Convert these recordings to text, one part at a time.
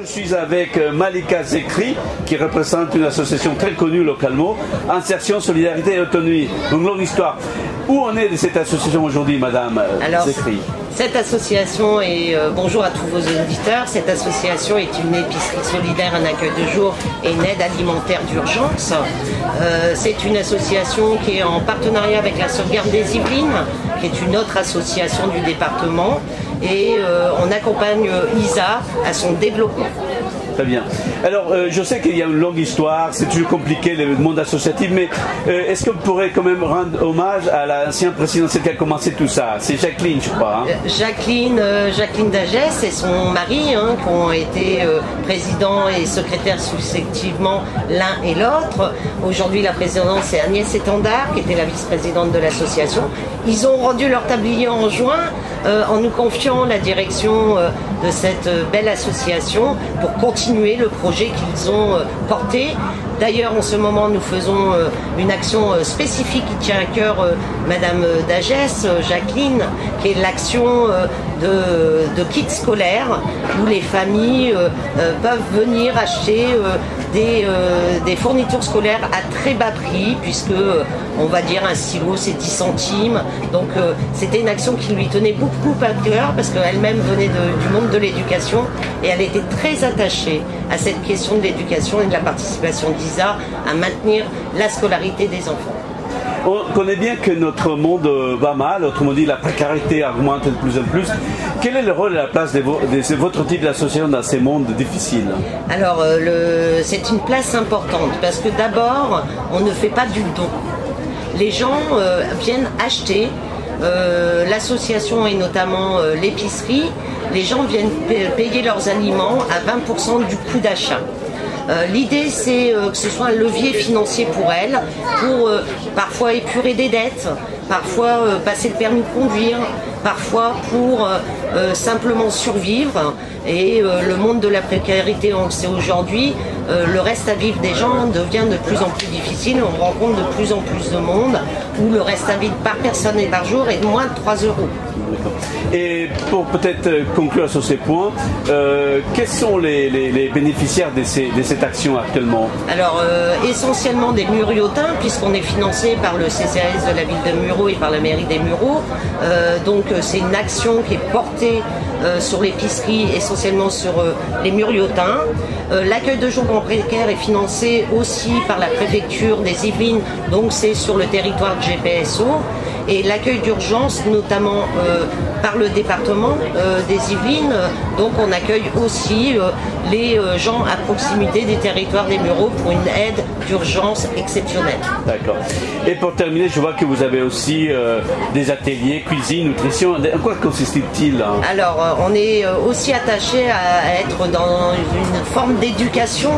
Je suis avec Malika Zekri, qui représente une association très connue localement, Insertion, Solidarité et Autonomie. Donc, longue histoire. Où en est cette association aujourd'hui, Madame Zekri? Cette association, et bonjour à tous vos auditeurs, cette association est une épicerie solidaire, un accueil de jour et une aide alimentaire d'urgence. C'est une association qui est en partenariat avec la Sauvegarde des Yvelines, qui est une autre association du département, et on accompagne Isa à son développement. Très bien. Alors, je sais qu'il y a une longue histoire, c'est toujours compliqué le monde associatif, mais est-ce qu'on pourrait quand même rendre hommage à l'ancien président qui a commencé tout ça? C'est Jacqueline, je crois. Hein? Jacqueline Dagès et son mari, qui ont été président et secrétaire successivement l'un et l'autre. Aujourd'hui, la présidente, c'est Agnès Étendard, qui était la vice-présidente de l'association. Ils ont rendu leur tablier en juin en nous confiant la direction de cette belle association pour continuer le projet qu'ils ont porté. D'ailleurs, en ce moment, nous faisons une action spécifique qui tient à cœur Madame Dagès, Jacqueline, qui est l'action de kits scolaires où les familles peuvent venir acheter des fournitures scolaires à très bas prix, puisque on va dire un stylo c'est 10 centimes. Donc c'était une action qui lui tenait beaucoup à cœur parce qu'elle-même venait du monde de l'éducation et elle était très attachée à cette question de l'éducation et de la participation d'Isa à maintenir la scolarité des enfants. On connaît bien que notre monde va mal, autrement dit la précarité augmente de plus en plus. Quel est le rôle et la place de votre type d'association dans ces mondes difficiles? Alors c'est une place importante parce que d'abord on ne fait pas du don. Les gens viennent acheter, l'association et notamment l'épicerie, les gens viennent payer leurs aliments à 20% du coût d'achat. L'idée, c'est que ce soit un levier financier pour elles, pour parfois épurer des dettes, parfois passer le permis de conduire, parfois pour simplement survivre. Et le monde de la précarité, on le sait aujourd'hui, le reste à vivre des gens devient de plus en plus difficile. On rencontre de plus en plus de monde où le reste à vivre par personne et par jour est de moins de 3 euros. Et pour peut-être conclure sur ces points, quels sont les bénéficiaires de cette action actuellement? Alors essentiellement des Muriotins, puisqu'on est financé par le CCAS de la ville de Muro et par la mairie des Mureaux. Donc c'est une action qui est portée sur l'épicerie, essentiellement sur les Muriotins. L'accueil de jour en précaire est financé aussi par la préfecture des Yvelines, donc c'est sur le territoire de GPSO. Et l'accueil d'urgence, notamment par le département des Yvelines, donc on accueille aussi les gens à proximité des territoires des Mureaux pour une aide d'urgence exceptionnelle. D'accord. Et pour terminer, je vois que vous avez aussi des ateliers, cuisine, nutrition. En quoi consiste-t-il? Alors, on est aussi attaché à être dans une forme d'éducation.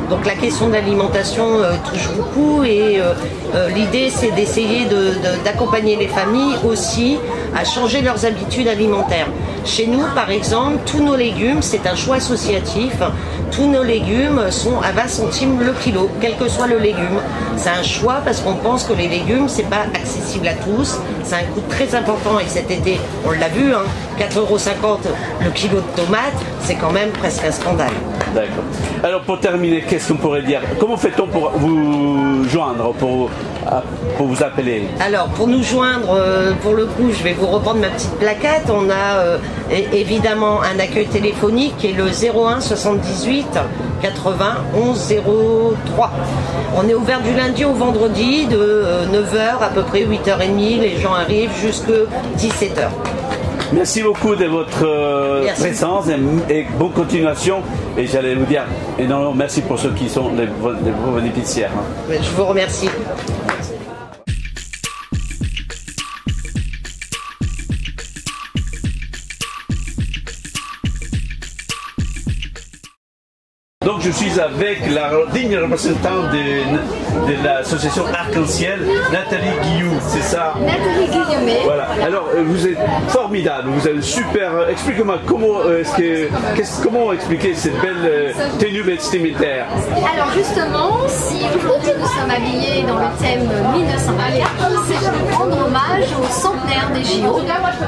Donc la question de l'alimentation touche beaucoup et l'idée c'est d'essayer d'accompagner les familles aussi à changer leurs habitudes alimentaires. Chez nous par exemple, tous nos légumes, c'est un choix associatif, tous nos légumes sont à 20 centimes le kilo, quel que soit le légume. C'est un choix parce qu'on pense que les légumes c'est pas accessible à tous, c'est un coût très important et cet été on l'a vu, 4,50 € le kilo de tomates, c'est quand même presque un scandale. D'accord. Alors pour terminer, qu'est-ce qu'on pourrait dire? Comment fait-on pour vous joindre, pour vous appeler? Alors pour nous joindre, pour le coup, je vais vous reprendre ma petite plaquette. On a évidemment un accueil téléphonique qui est le 01 78 80 11 03. On est ouvert du lundi au vendredi de 9h à peu près 8h30. Les gens arrivent jusqu'à 17h. Merci beaucoup de votre présence et bonne continuation. Et j'allais vous dire énormément merci pour ceux qui sont les bénéficiaires. Je vous remercie. Donc je suis avec la digne représentante de de l'association Arc-en-Ciel, Nathalie Guillou, c'est ça? Nathalie Guillaumet. Voilà. Alors, vous êtes formidable, vous avez une super... Expliquez-moi, comment expliquer cette belle tenue vestimentaire? Alors justement, si aujourd'hui nous sommes habillés dans le thème 1924, c'est pour rendre hommage au centenaire des JO,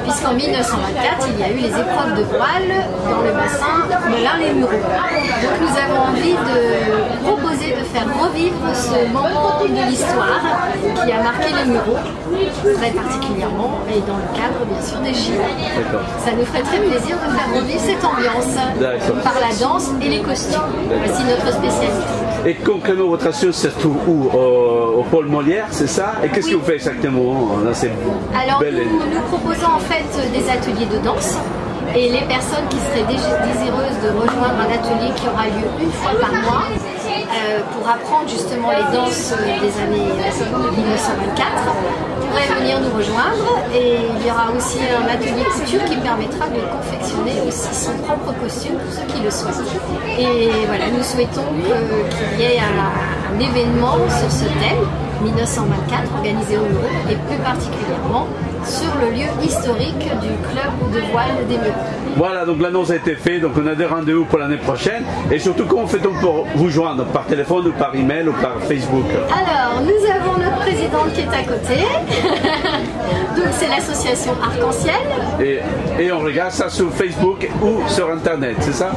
puisqu'en 1924, il y a eu les épreuves de voile dans le bassin de l'Ain-les-Mureaux. Donc nous avons envie de proposer de faire revivre ce moment de l'histoire qui a marqué les Mureaux, très particulièrement, et dans le cadre bien sûr des JO. Ça nous ferait très plaisir de faire revivre cette ambiance par la danse et les costumes. Voici notre spécialité. Et concrètement, votre association se trouve où? Au pôle Molière, c'est ça? Et qu'est-ce que vous faites exactement dans ces Alors belles... nous proposons en fait des ateliers de danse. Et les personnes qui seraient désireuses de rejoindre un atelier qui aura lieu une fois par mois pour apprendre justement les danses des années 1924 pourraient venir nous rejoindre. Et il y aura aussi un atelier couture qui permettra de confectionner aussi son propre costume pour ceux qui le souhaitent. Et voilà, nous souhaitons qu'il y ait un événement sur ce thème 1924 organisé au Mureaux et plus particulièrement sur le lieu historique du club de voile des Mureaux. Voilà, donc l'annonce a été faite, donc on a des rendez-vous pour l'année prochaine. Et surtout, comment fait-on pour vous joindre? Par téléphone ou par email ou par Facebook? Alors, nous avons notre présidente qui est à côté. Donc c'est l'association Arc-en-Ciel. Et on regarde ça sur Facebook ou sur Internet, c'est ça?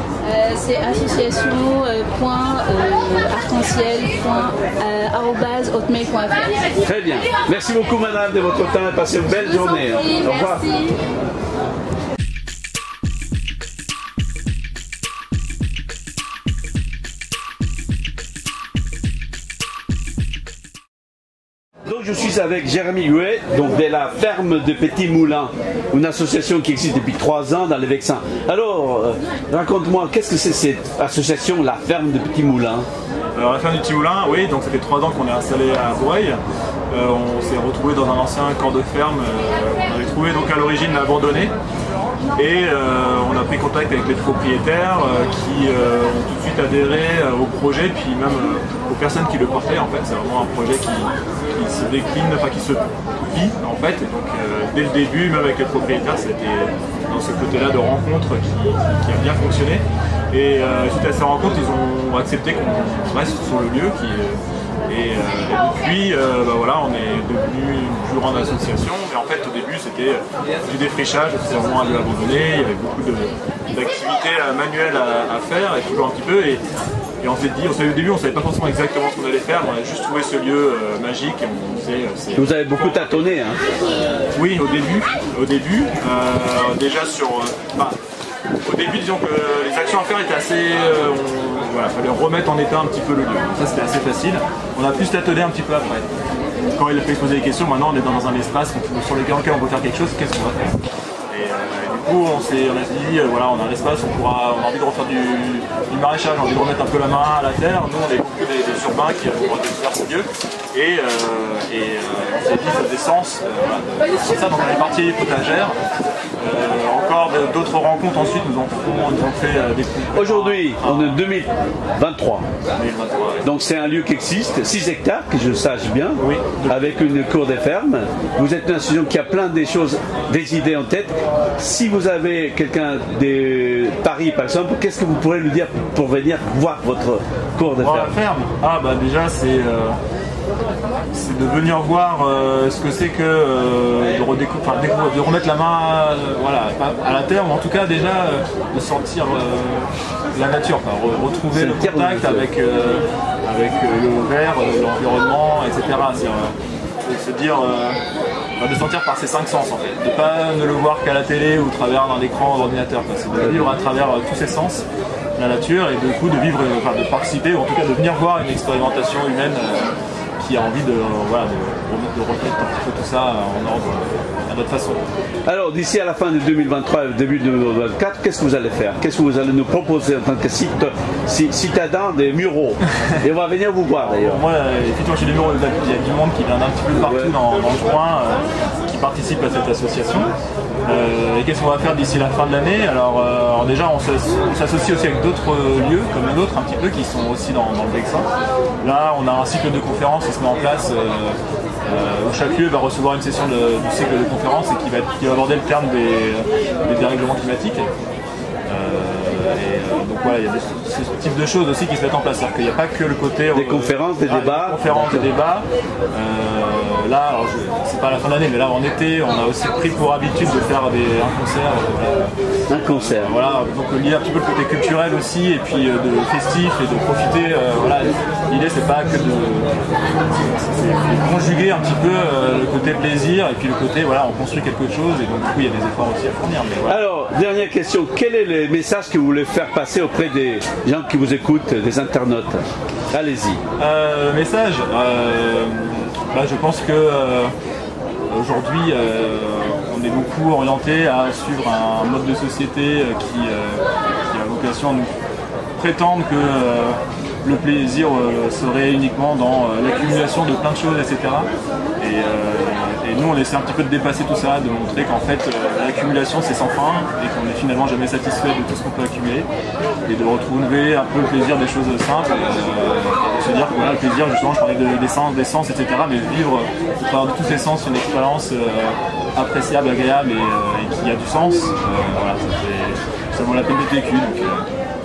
C'est association.arc-en-ciel.hotmail.fr. Très bien. Merci beaucoup madame de votre temps et passez une belle journée. Au revoir. Merci. Donc je suis avec Jérémy Huet, donc de la ferme de Petit Moulin, une association qui existe depuis 3 ans dans les Vexins. Alors, raconte-moi, qu'est-ce que c'est cette association, la ferme de Petit Moulin? Alors la ferme du Petit Moulin, oui, donc ça fait 3 ans qu'on est installé à Bourreil. On s'est retrouvé dans un ancien camp de ferme qu'on avait trouvé donc à l'origine abandonné. Et on a pris contact avec les propriétaires qui ont tout de suite adhéré au projet, puis même aux personnes qui le portaient. En fait, c'est vraiment un projet qui se décline, enfin qui se vit en fait. Et donc dès le début, même avec les propriétaires, c'était dans ce côté-là de rencontre qui a bien fonctionné. Et suite à ces rencontres, ils ont accepté qu'on reste sur le lieu. Et depuis, voilà, on est devenu une plus grande association. Mais en fait, au début, c'était du défrichage, c'était vraiment un lieu abandonné. Il y avait beaucoup d'activités manuelles à faire, et toujours un petit peu. Et on s'est dit, au début, on ne savait pas forcément exactement ce qu'on allait faire. On a juste trouvé ce lieu magique. Et on disait, vous avez beaucoup tâtonné, hein? Oui, au début, déjà sur. Au début, disons que les actions à faire étaient assez... voilà, il fallait remettre en état un petit peu le lieu. Ça, c'était assez facile. On a pu se tâtonner un petit peu après. Quand il a fait poser des questions, maintenant on est dans un espace sur lequel on peut faire quelque chose, qu'est-ce qu'on va faire? Et du coup, on a dit, voilà, on a un espace, on a envie de refaire du maraîchage, on a envie de remettre un peu la main à la terre. Nous, on est beaucoup des urbains qui ont découvert ce lieu. Et on s'est dit, ça faisait sens de faire ça. Donc on est parti potagère. Encore d'autres rencontres ensuite nous ont fait découvrir. Aujourd'hui, on est 2023. Donc c'est un lieu qui existe, 6 hectares, que je sache bien, oui, avec une cour des fermes. Vous êtes une association qui a plein de choses, des idées en tête. Si vous avez quelqu'un de Paris par exemple, qu'est-ce que vous pourrez lui dire pour venir voir votre cour des fermes? Ah bah déjà c'est de venir voir ce que c'est que de remettre la main voilà, à la terre, ou en tout cas déjà de sentir la nature, retrouver le contact avec le verre, l'environnement, etc. Se dire, de sentir par ses 5 sens en fait, de pas ne le voir qu'à la télé ou au travers d'un écran d'ordinateur, c'est de vivre à travers tous ses sens la nature, et du coup de vivre, de participer, ou en tout cas de venir voir une expérimentation humaine qui a envie de remettre un petit peu tout ça en ordre à notre façon. Alors d'ici à la fin de 2023 et début de 2024, qu'est-ce que vous allez faire? Qu'est-ce que vous allez nous proposer en tant que citadin des Mureaux? Et on va venir vous voir d'ailleurs. Moi, effectivement, chez les Mureaux, il y a du monde qui vient d'un petit peu partout dans le coin, qui participe à cette association. Et qu'est-ce qu'on va faire d'ici la fin de l'année? Alors déjà, on s'associe aussi avec d'autres lieux, comme le nôtre un petit peu, qui sont aussi dans le Vexin. Là, on a un cycle de conférences qui se met en place, où chaque lieu va recevoir une session du cycle de conférences et qui va aborder le terme des dérèglements climatiques. Donc voilà, il y a ce type de choses aussi qui se mettent en place. C'est-à-dire qu'il n'y a pas que le côté... Des conférences, des débats. Des conférences, des débats. Là, alors c'est pas la fin d'année, mais là en été, on a aussi pris pour habitude de faire un concert. Un concert. Voilà, donc lié un petit peu le côté culturel aussi, et puis de festif, et de profiter. Voilà, l'idée c'est pas que de conjuguer un petit peu le côté plaisir, et puis le côté, voilà, on construit quelque chose, et donc du coup il y a des efforts aussi à fournir. Mais voilà. Alors, dernière question, quel est le message que vous voulez faire passer auprès des gens qui vous écoutent, des internautes? Allez-y. Message, je pense que aujourd'hui on est beaucoup orienté à suivre un mode de société qui a vocation à nous prétendre que le plaisir serait uniquement dans l'accumulation de plein de choses, etc. Et nous, on essaie un petit peu de dépasser tout ça, de montrer qu'en fait, l'accumulation, c'est sans fin et qu'on n'est finalement jamais satisfait de tout ce qu'on peut accumuler. Et de retrouver un peu le plaisir des choses simples. Se dire que voilà, le plaisir, justement, je parlais d'essence, etc. Mais vivre par tous ces sens une expérience appréciable, agréable et qui a du sens, voilà, ça vaut la peine d'être vécu.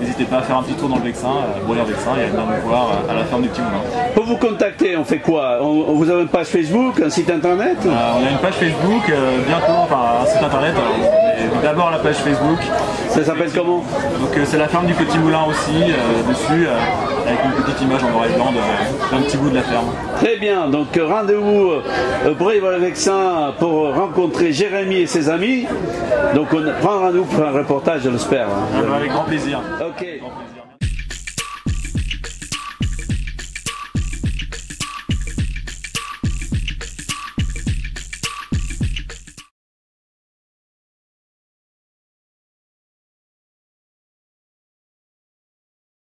N'hésitez pas à faire un petit tour dans le Vexin, Broyeur Vexin, et à venir nous voir à la ferme du Petit Moulin. Pour vous contacter, on fait quoi? Vous avez une page Facebook, un site internet? On a une page Facebook, bientôt, enfin un site internet. D'abord la page Facebook. Ça s'appelle comment? Donc c'est la ferme du Petit Moulin aussi, dessus, avec une petite image en noir et blanc d'un petit bout de la ferme. Très bien, donc rendez-vous Broyeur Vexin pour rencontrer Jérémy et ses amis. Donc on prend rendez-vous pour un reportage, je l'espère. Avec grand plaisir. Ok. Grand plaisir.